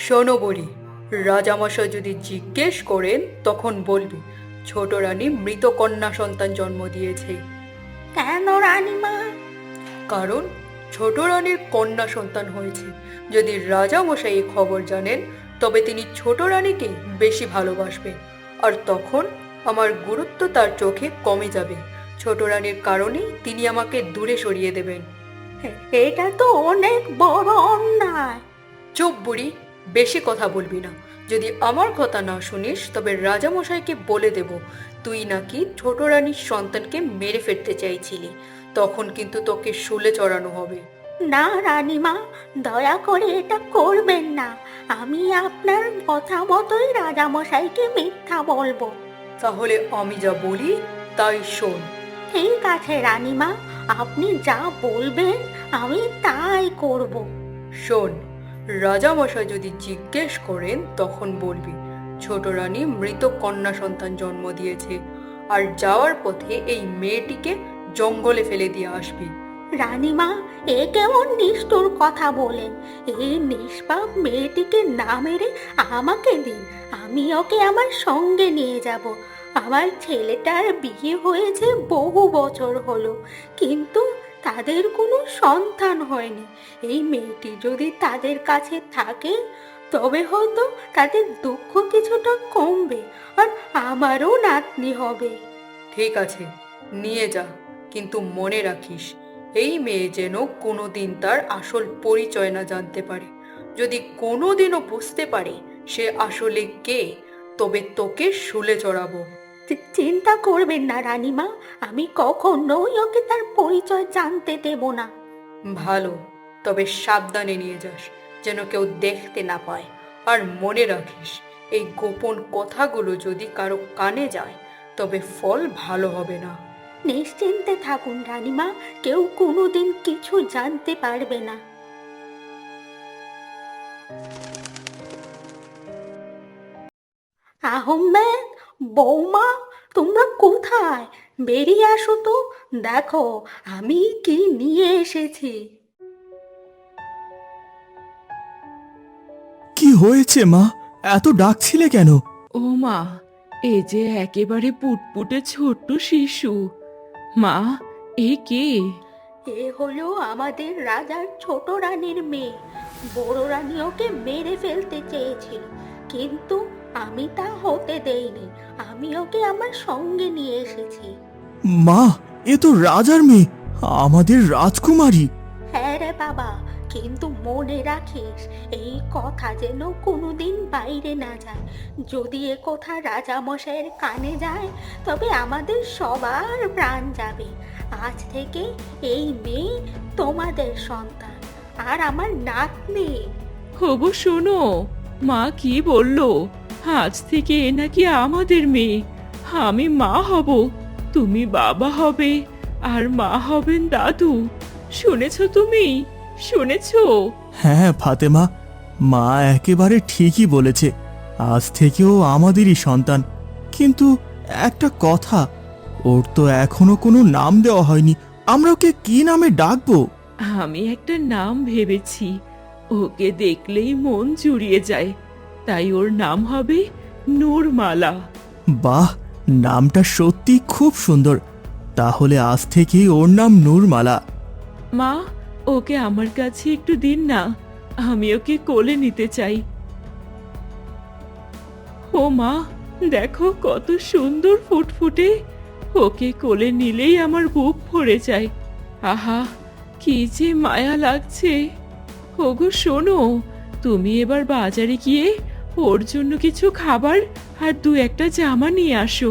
শোনো বলি, রাজামশাই যদি জিজ্ঞেস করেন তখন বলবি ছোট রানী মৃত কন্যা সন্তান জন্ম দিয়েছে। কেন রানীমা? কারণ ছোট রানীর কন্যা সন্তান হয়েছে। যদি রাজামশাই এই খবর জানেন তবে তিনি ছোট রানীকে বেশি ভালোবাসবেন, আর তখন আমার গুরুত্ব তার চোখে কমে যাবে। ছোট রানীর কারণেই তিনি আমাকে দূরে সরিয়ে দেবেন। এটা তো অনেক বড় অন্যায়। চুপ বুড়ি, বেশি কথা বলবি না। যদি আমার কথা না শুনিস তবে রাজামশাইকে বলে দেব তুই নাকি ছোট রানীর সন্তানকে মেরে ফেলতে চাইছিলি। তখন কিন্তু তোকে শুলে চড়ানো হবে। না রানীমা, দয়া করে এটা করবেন না। আমি আপনার কথা মতোই রাজামশাইকে মিথ্যা বলবো। তাহলে আমি যা বলি তাই শোন। ঠিক আছে রানীমা, আপনি যা বলবেন আমি তাই করব। শোন, রাজামশাই যদি জিজ্ঞেস করেন তখন বলবি ছোট রানী মৃত কন্যা সন্তান জন্ম দিয়েছে, আর যাওয়ার পথে এই মেয়েটিকে জঙ্গলে ফেলে দিয়ে আসবি। রানীমা, এ কেমন নিষ্ঠুর কথা বলেন? এই নিষ্পাপ মেয়েটিকে না মেরে আমাকে দিন, আমি ওকে আমার সঙ্গে নিয়ে যাব। আমার ছেলেটার বিয়ে হয়েছে বহু বছর হলো, কিন্তু তাদের কোনো সন্তান হয়নি। এই মেয়েটি যদি তাদের কাছে থাকে তবে হয়তো তাদের দুঃখ কিছুটা কমবে, আর আমারও নাতনি হবে। ঠিক আছে, নিয়ে যা, কিন্তু মনে রাখিস এই মেয়ে যেন কোনোদিন তার আসল পরিচয় না জানতে পারে। যদি কোনোদিনও বুঝতে পারে সে আসলে কে, তবে তোকে শুলে চড়াবো। চিন্তা করবেন না রানীমা, আমি কখনোই ওকে তার পরিচয় জানতে দেব না। ভালো, তবে সাবধানে নিয়ে যাস, যেন কেউ দেখতে না পায়। আর মনে রাখিস এই গোপন কথাগুলো যদি কারো কানে যায় তবে ফল ভালো হবে না। নিশ্চিন্তে থাকুন রানীমা, কেউ কোনোদিন কিছু জানতে পারবে না। আহমেদ, বৌমা, তোমরা কোথায়? বেরিয়ে আসো তো, দেখো আমি কি নিয়ে এসেছি। কি হয়েছে মা? এত ডাকছিলে কেন? ও মা, এ যে একেবারে পুটপুটে ছোট্ট শিশু। মা, এ কে? এ হলো আমাদের রাজার ছোট রানীর মেয়ে। বড় রানী ওকে মেরে ফেলতে চেয়েছিল, কিন্তু আমি তা হতে দেইনি। আমি ওকে আমার সঙ্গে নিয়ে এসেছি। মা, এ তো রাজার মেয়ে, আমাদের রাজকুমারী। হ্যাঁ রে বাবা, কিন্তু মনে রাখিস এই কথা যেন কোনোদিন বাইরে না যায়। যদি এ কথা রাজামশাইয়ের কানে যায় তবে আমাদের সবার প্রাণ যাবে। আজ থেকে এই মেয়ে তোমাদের সন্তান, আর আমার নাতনি। হবু শোনো, মা কি বললো? আজ থেকে এ নাকি আমাদের মেয়ে। আমি মা হব, তুমি বাবা হবে, আর মা হবেন দাদু। শুনেছো তুমি? শুনেছো? হ্যাঁ ফাতেমা, মা একেবারে ঠিকই বলেছে। আজ থেকেও আমাদেরই সন্তান। কিন্তু একটা কথা, ওর তো এখনো কোনো নাম দেওয়া হয়নি। আমরা ওকে কি নামে ডাকবো? আমি একটা নাম ভেবেছি, ওকে দেখলেই মন জুড়িয়ে যায়। তাই ওর নাম হবে নূরমালা। বাহ, নামটা সত্যি খুব সুন্দর। তাহলে আজ থেকে ওর নাম নূরমালা। মা, ওকে আমার কাছে একটু দিন না, আমি ওকে কোলে নিতে চাই। ও মা, দেখো কত সুন্দর ফুটফুটে। ওকে কোলে নিলেই আমার বুক ভরে যায়। আহা, কি যে মায়া লাগছে। ওগো শোনো, তুমি এবার বাজারে গিয়ে ওর জন্য কিছু খাবার আর দু একটা জামা নিয়ে আসো।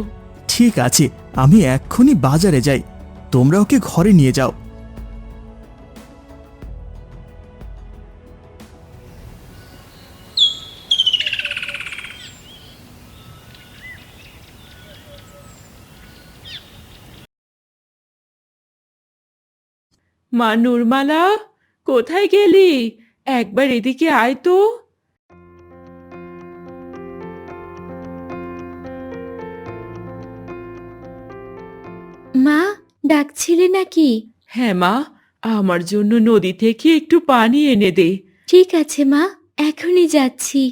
ঠিক আছে, আমি এক্ষুনি বাজারে যাই, তোমরা ওকে ঘরে নিয়ে যাও। মা নূরমালা, কোথায় গেলি? একবার এদিকে আয় তো। মা, ডাকছিলে নাকি? হ্যাঁ মা, আমার জন্য নদী থেকে একটু পানি এনে দে। ঠিক আছে মা। এখনই যাচ্ছি।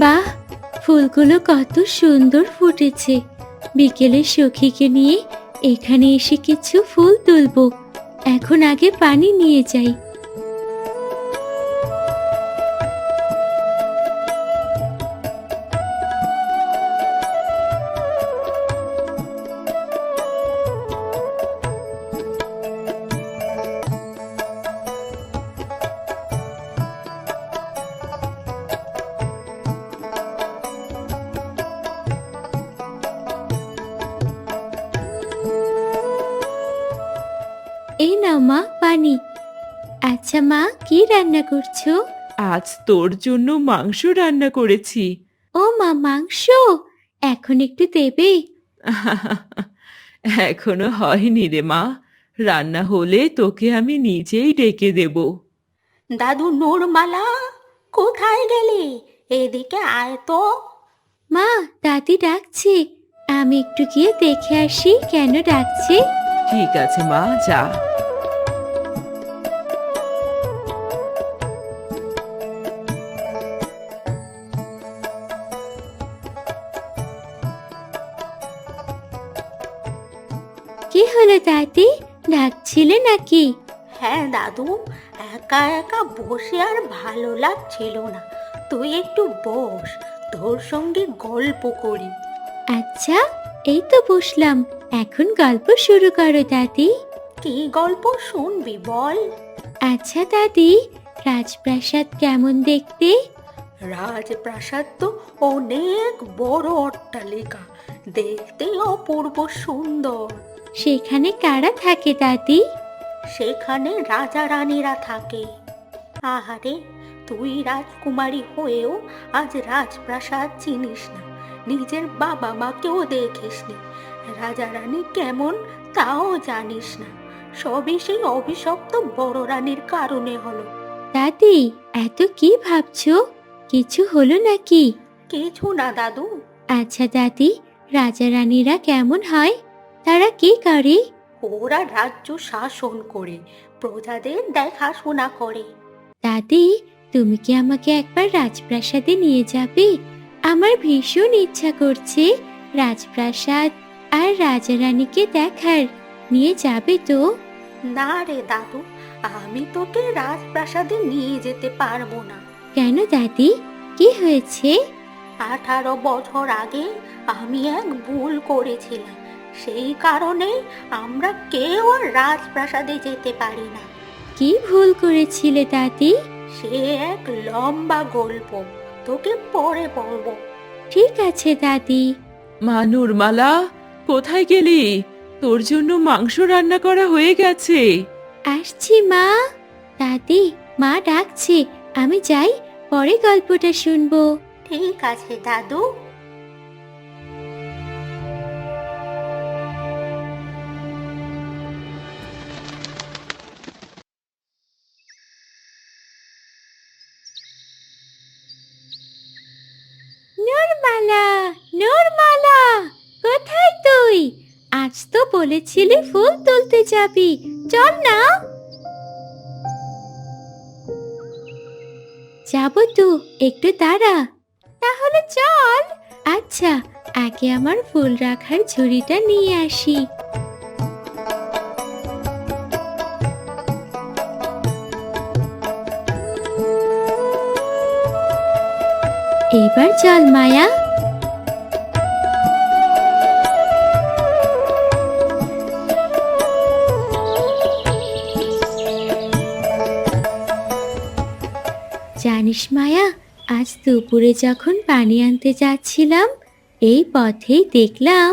বাহ, ফুলগুলো কত সুন্দর ফুটেছে। বিকেলে সখীকে নিয়ে এখানে এসে কিছু ফুল তুলবো। এখন আগে পানি নিয়ে যাই। এই নাও মা পানি। আচ্ছা মা, কি রান্না করছো? আজ তোর জন্য মাংস রান্না করেছি। ও মা, মাংস? এখন একটু দেবে? এখনো হয়নি রে মা, রান্না হলে তোকে আমি নিজেই ডেকে দেব। দাদু নূরমালা, কোথায় গেলি? এদিকে আয় তো। মা, দাদি ডাকছে। আমি একটু গিয়ে দেখে আসি কেন ডাকছে। ঠিক আছে মা, যা। কি হলো দাদি, ডাকছিলে নাকি? হ্যাঁ দাদু, একা একা বসে আর ভালো লাগছিল না। তুই একটু বস, তোর সঙ্গে গল্প করি। আচ্ছা, এই তো বসলাম। এখন গল্প শুরু করো দাদি। কি গল্প শুনবি বল? আচ্ছা দাদি, রাজপ্রাসাদ কেমন দেখতে? রাজপ্রাসাদ তো অনেক বড় অট্টালিকা, দেখতে অপূর্ব সুন্দর। সেখানে কারা থাকে দাদি? সেখানে রাজা রানীরা থাকে। আহারে, তুই রাজকুমারী হয়েও আজ রাজপ্রাসাদ চিনিস না, নিজের বাবা মাকেও দেখিসনি, রাজা রানী কেমন তাও জানিস না। সবই সেই অভিশপ্ত বড় রানীর কারণে হলো। দাদি, এত কি ভাবছো? কিছু হলো নাকি? কিছু না দাদু। আচ্ছা দাদি, রাজা রানীরা কেমন হয়? তারা কি করে? ওরা রাজ্য শাসন করে, প্রজাদের দেখাশোনা করে। দাদি, তুমি কি আমাকে একবার রাজপ্রাসাদে নিয়ে যাবে? আমার ভীষণ ইচ্ছা করছে রাজপ্রাসাদ আর রাজা রানীকে দেখার। নিয়ে যাবে তো? না রে দাদু, আমি তোকে রাজপ্রাসাদে নিয়ে যেতে পারবো না। কেন দাদি, কি হয়েছে? 18 বছর আগে আমি এক ভুল করেছিলাম, সেই কারণে আমরা কেউ আর রাজপ্রাসাদে যেতে পারি না। কি ভুল করেছিলে দাদি? সে এক লম্বা গল্প, তোকে পরে বলবো। ঠিক আছে দাদি। মা নূরমালা, কোথায় গেলি? তোর জন্য মাংস রান্না করা হয়ে গেছে। আসছি মা। দাদি, মা ডাকছে, আমি যাই, পরে গল্পটা শুনবো। ঠিক আছে দাদু। নূরমালা, নূরমালা, কোথায় তুই? আজ তো বলেছিলি ফুল তুলতে যাবি, চল না। যাবো তো, একটু দাঁড়া। তাহলে চল। আচ্ছা, আগে আমার ফুল রাখার ঝুড়িটা নিয়ে আসি। এবার চল মায়া। জানিস মায়া, আজ দুপুরে যখন পানি আনতে যাচ্ছিলাম, এই পথেই দেখলাম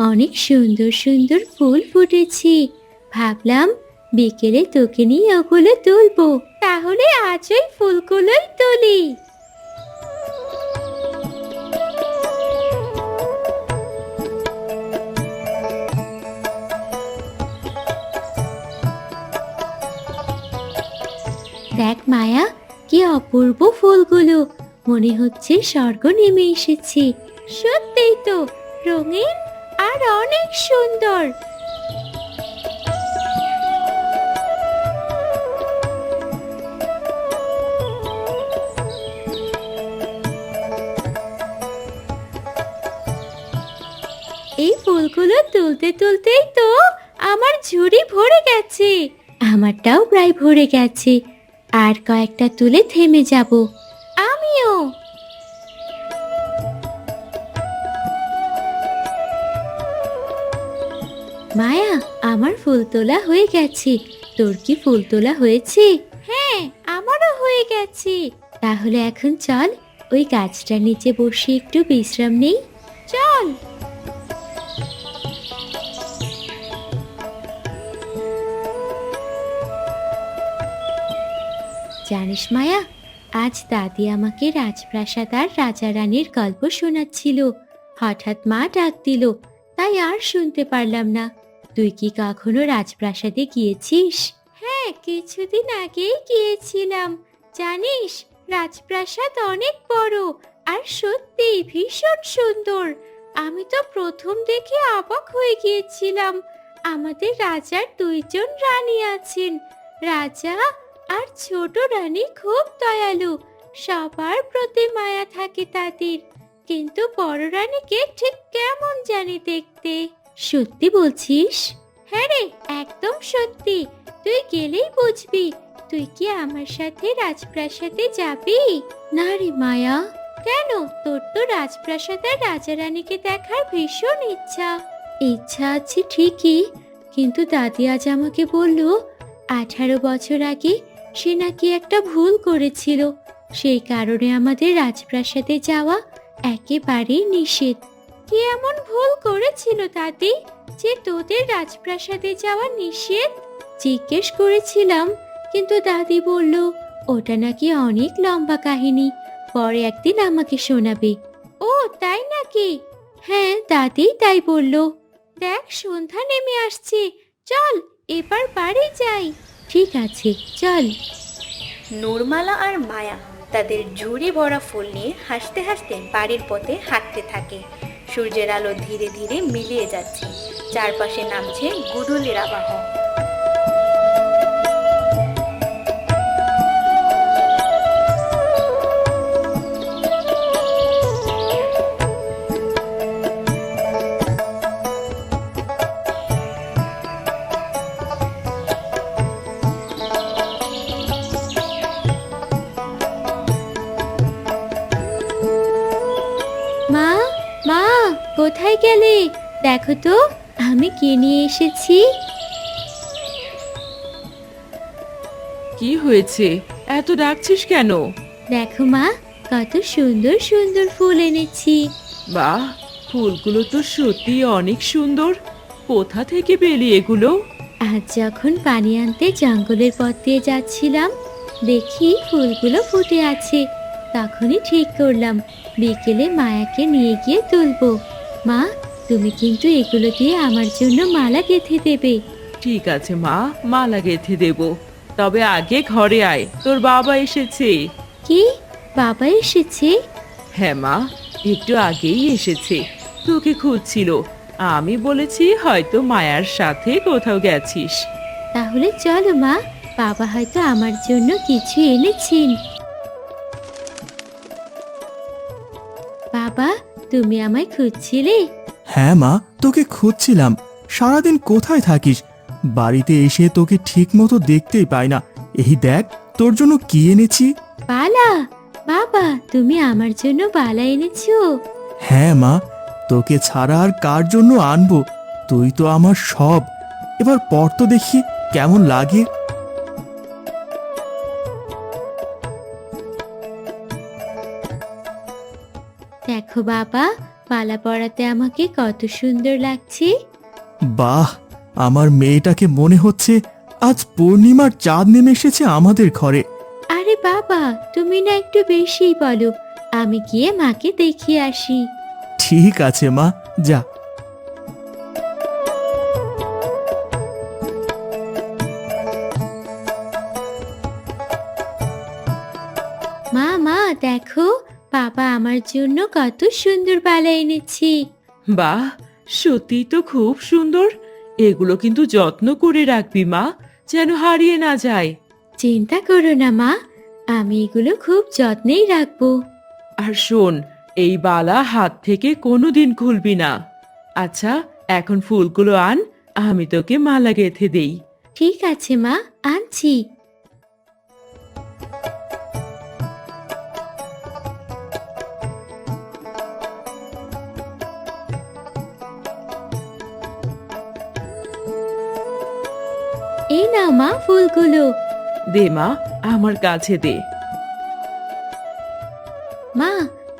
অনেক সুন্দর সুন্দর ফুল ফুটেছে। ভাবলাম বিকেলে তোকে নিয়ে ওগুলো তুলবো। তাহলে আজ ওই ফুলগুলোই তুলি। অপূর্ব ফুলগুলো, মনে হচ্ছে স্বর্গ নেমে এসেছে। সত্যিই তো রঙিন আর অনেক সুন্দর। এই ফুলগুলো তুলতে তুলতেই তো আমার ঝুড়ি ভরে গেছে। আমারটাও প্রায় ভরে গেছে, আর কয়েকটা তুলে থেমে যাব। আমিও। মায়া, আমার ফুল তোলা হয়ে গেছে। তোর কি ফুল তোলা হয়েছে? হ্যাঁ, আমারও হয়ে গেছে। তাহলে এখন চল ওই গাছটার নিচে বসে একটু বিশ্রাম নেই। চল। জানিস মায়া, আজ দাদি আমাকে রাজপ্রাসাদ আর রাজা রানীর গল্প শোনাচ্ছিল। হঠাৎ মা ডাক দিল, তাই আর শুনতে পারলাম না। তুই কি কখনো রাজপ্রাসাদে গিয়েছিস? হ্যাঁ, কিছুদিন আগেই গিয়েছিলাম। জানিস, রাজপ্রাসাদ অনেক বড় আর সত্যি ভীষণ সুন্দর। আমি তো প্রথম দেখে অবাক হয়ে গিয়েছিলাম। আমাদের রাজার দুইজন রানী আছেন। রাজা আর ছোট রানী খুব দয়ালু, সবার প্রতি মায়া থাকে তাদের। কিন্তু বড় রানীকে ঠিক কেমন জানি দেখতে। সত্যি বলছিস? হ্যাঁ রে, একদম সত্যি। তুই গেলেই বুঝবি। তুই কি আমার সাথে রাজপ্রাসাদে যাবি? না রে মায়া। কেন? তোর তো রাজপ্রাসাদের রাজা রানীকে দেখার ভীষণ ইচ্ছা। ইচ্ছা আছে ঠিকই, কিন্তু দাদি আজ আমাকে বলল 18 বছর আগে সে নাকি একটা ভুল করেছিল। সেই কারণে আমাদের রাজপ্রাসাদে যাওয়া একেবারেই নিষেধ। কি এমন ভুল করেছিল দাদি যে তোদের রাজপ্রাসাদে যাওয়া নিষেধ? জিজ্ঞেস করেছিলাম, কিন্তু দাদি বলল ওটা নাকি অনেক লম্বা কাহিনী, পরে একদিন আমাকে শোনাবে। ও তাই নাকি? হ্যাঁ, দাদি তাই বলল। দেখ, সন্ধ্যা নেমে আসছে, চল এবার বাড়ি যাই। ঠিক আছে, চল। নূরমালা আর মায়া তাদের ঝুড়ি ভরা ফুল নিয়ে হাসতে হাসতে বাড়ির পথে হাঁটতে থাকে। সূর্যের আলো ধীরে ধীরে মিলিয়ে যাচ্ছে, চারপাশে নামছে গোধূলির আবহ। মা, মা, কোথায় গেলে? দেখো তো আমি কি নিয়ে এসেছি। কি হয়েছে? এত ডাকছিস কেন? দেখো মা, কত সুন্দর সুন্দর ফুল এনেছি। বাহ, ফুলগুলো তো সত্যি অনেক সুন্দর। কোথা থেকে পেলি এগুলো? আজ যখন পানি আনতে জঙ্গলের পথ দিয়ে যাচ্ছিলাম, দেখি ফুলগুলো ফুটে আছে। তখনই ঠিক করলাম বিকেলে মায়াকে নিয়ে গিয়ে তুলবো। মা, তুমি কিন্তু এগুলো দিয়ে আমার জন্য মালা গেঁথে দেবে। ঠিক আছে মা, মালা গেঁথে দেব। তবে আগে ঘরে আয়, তোর বাবা এসেছে। কি? বাবা এসেছে? হ্যাঁ মা, একটু আগেই এসেছে। তোকে খুঁজছিল। আমি বলেছি হয়তো মায়ার সাথে কোথাও গেছিস। তাহলে চলো মা, বাবা হয়তো আমার জন্য কিছু এনেছেন। বাবা, তুমি আমায় খুঁজছিলে? হ্যাঁ মা, তোকে খুঁজছিলাম। সারাদিন কোথায় থাকিস? বাড়িতে এসে তোকে ঠিক মতো দেখতেই পাই না। এই দেখ, তোর জন্য কি এনেছি। বালা? বাবা, তুমি আমার জন্য বালা এনেছো? হ্যাঁ মা, তোকে ছাড়া আর কার জন্য আনবো? তুই তো আমার সব। এবার পর তো দেখি কেমন লাগে। দেখো বাবা, বালা পরাতে আমাকে কত সুন্দর লাগছে। বাহ, আমার মেয়েটাকে মনে হচ্ছে আজ পূর্ণিমার চাঁদ নেমে এসেছে আমাদের ঘরে। আরে বাবা, তুমি না একটু বেশিই বলো। আমি গিয়ে মাকে দেখিয়ে আসি। ঠিক আছে মা, যা। তোমার জন্য কত সুন্দর বালা এনেছি। বাহ, সত্যি তো খুব সুন্দর। এগুলো কিন্তু যত্ন করে রাখবি মা, যেন হারিয়ে না যায়। চিন্তা করো না মা, আমি এগুলো খুব যত্নেই রাখবো। আর শোন, এই বালা হাত থেকে কোনোদিন খুলবি না। আচ্ছা, এখন ফুলগুলো আন, আমি তোকে মালা গেঁথে দেই। ঠিক আছে মা, আনছি। এই নাও মা ফুলগুলো। দে মা, আমার কাছে দে। মা,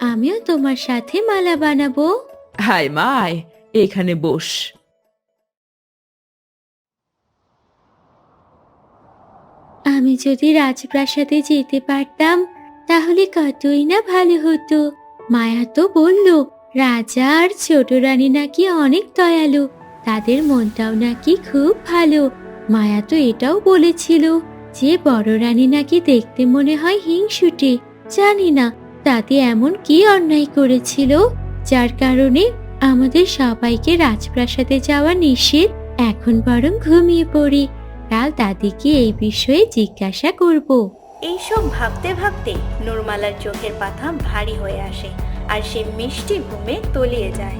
আমিও তোমার সাথে মালা বানাবো। হায় মা, আয়, এখানে বস। আমি যদি রাজপ্রাসাদে যেতে পারতাম তাহলে কতই না ভালো হতো। মায়া তো বলল রাজা আর ছোট রানী নাকি অনেক দয়ালু, তাদের মনটাও নাকি খুব ভালো। মায়া তো এটাও বলেছিল যে বড় রানী নাকি দেখতে মনে হয় হিংসুটে। জানি না তাতে এমন কি অন্যায় করেছিল যার কারণে আমাদের সবাইকে রাজপ্রাসাদে যাওয়া নিষেধ। এখন বরং ঘুমিয়ে পড়ি, কাল দাদিকে এই বিষয়ে জিজ্ঞাসা করব। এইসব ভাবতে ভাবতে নূরমালার চোখের পাতা ভারী হয়ে আসে আর সে মিষ্টি ঘুমে তলিয়ে যায়।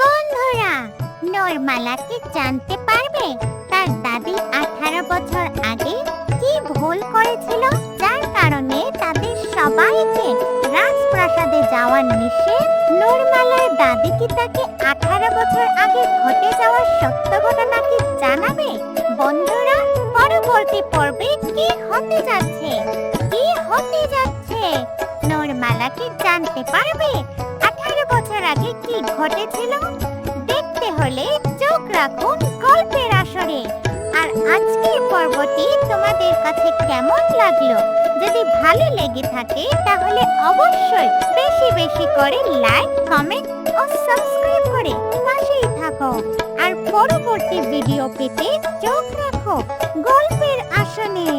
বন্ধুরা, নূরমালা কি জানতে পারবে তার দাদি 18 বছর আগে কি ভুল করেছিল যার কারণে তাদের সবাইকে রাজপ্রাসাদে যাওয়ার নিষেধ? নূরমালার দাদি কি তাকে 18 বছর আগে ঘটে যাওয়া সত্য ঘটনা কি জানাবে? বন্ধুরা, পরবর্তী পর্বে কি হতে যাচ্ছে? নূরমালা কি জানতে পারবে 18 বছর আগে কি ঘটেছিল? দেখতে হলে চোখ রাখুন গল্পের আসরে। আর আজকের পর্বটি তোমাদের কাছে কেমন লাগলো? যদি ভালো লেগে থাকে তাহলে অবশ্যই বেশি বেশি করে লাইক, কমেন্ট ও সাবস্ক্রাইব করে পাশেই থাকো। আর পরবর্তী ভিডিও পেতে চোখ রাখো গল্পের আসনে।